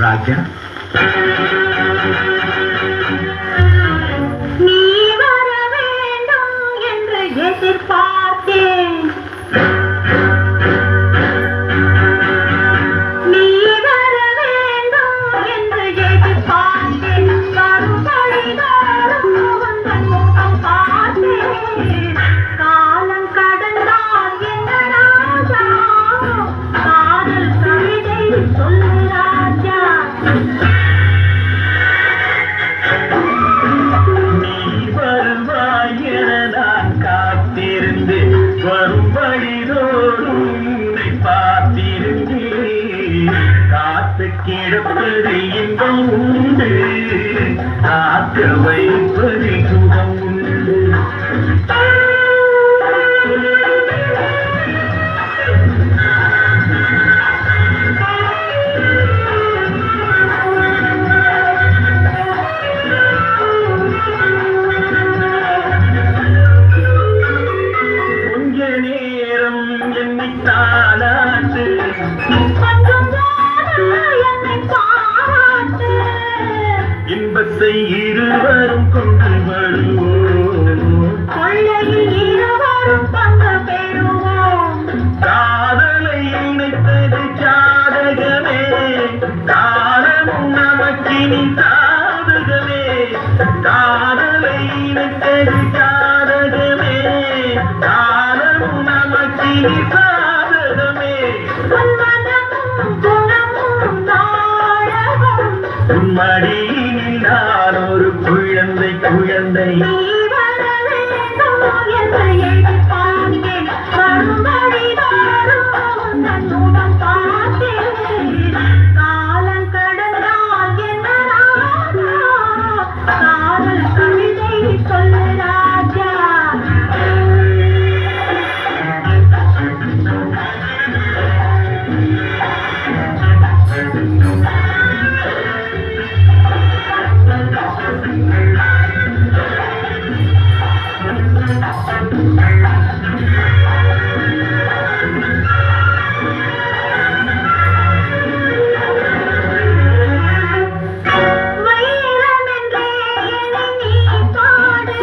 ராஜா. நீ வர வேண்டும் என்று எதிர்பார்த்தேன். நீ வர வேண்டும் என்று எதிர்பார்த்தேன். கருவழிதாரும் உந்தன் முகம் பார்த்தேன். காலம் கடந்தால் என்ன ராஜா, காதல் கவிதை சொல்லு ராஜா. நீ வருவாய் என நான் காத்திருந்து வரும் வழிதோறும் உன்னை பார்த்திருந்தேன். காத்து கிடப்பது இன்பம் உண்டு, காக்க வைப்பது சுகம் உண்டு. கொஞ்ச நேரம் என்னை தாளாட்டு, கொஞ்சம் என்னை பாராட்டு. இன்பத்தை இருவரும் கொண்டு வருவோம். கொள்ளையில் இருவரும் பங்கு பெறுவோம். காதலை இணைத்தது ஜாதகமே, காலமும் நமக்கினி சாதகமே. காதலை இணைத்தது ஜாதகமே, காலமும் நமக்கினி சாதகமே. மனமும் குணமும் நாடகம். உன் மடியினில் நான் ஒரு குழந்தை குழந்தை. நீ வர வேண்டும் என்று எதிர்பார்த்தேன். கருவழிதாரும் உந்தன் முகம் பார்த்தேன். காலம் கடந்தால் என்ன ராஜா, காதல் கவிதை சொல்லு ராஜா. வைரமென்றே என்னை நீ பாடு.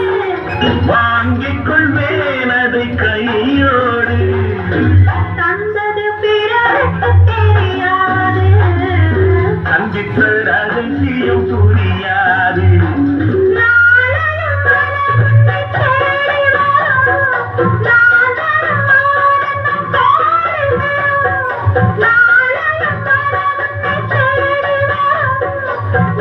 வாங்கிக் கொள்வேன் அதை கையோடு. தந்தது பிறருக்கு தெரியாது. சந்தித்த ரகசியம் புரியாது. நாளையும் மனமுன்னை தேடி வரும். நாதரும் ஆனந்தம் கோரி வரும். நாளையும் மனமுன்னை தேடி வரும்.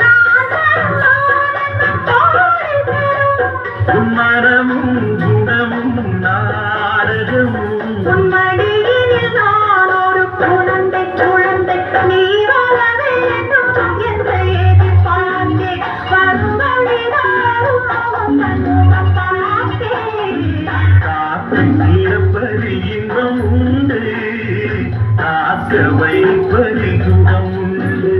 நாதரும் ஆனந்தம் கோரி வரும். உன் மனமும் குணமும் நாடகமும். உன் மடியினில் நான் ஒரு குழந்தை குழந்தை. நீ வர வேண்டும் என்று எதிர்பார்த்தேன். வரும் வழிதாரும் உந்தன் முகம் பார்த்தேன். காத்து கிடப்பது இன்பம் உண்டு, காக்க வைப்பது சுகம் உண்டு.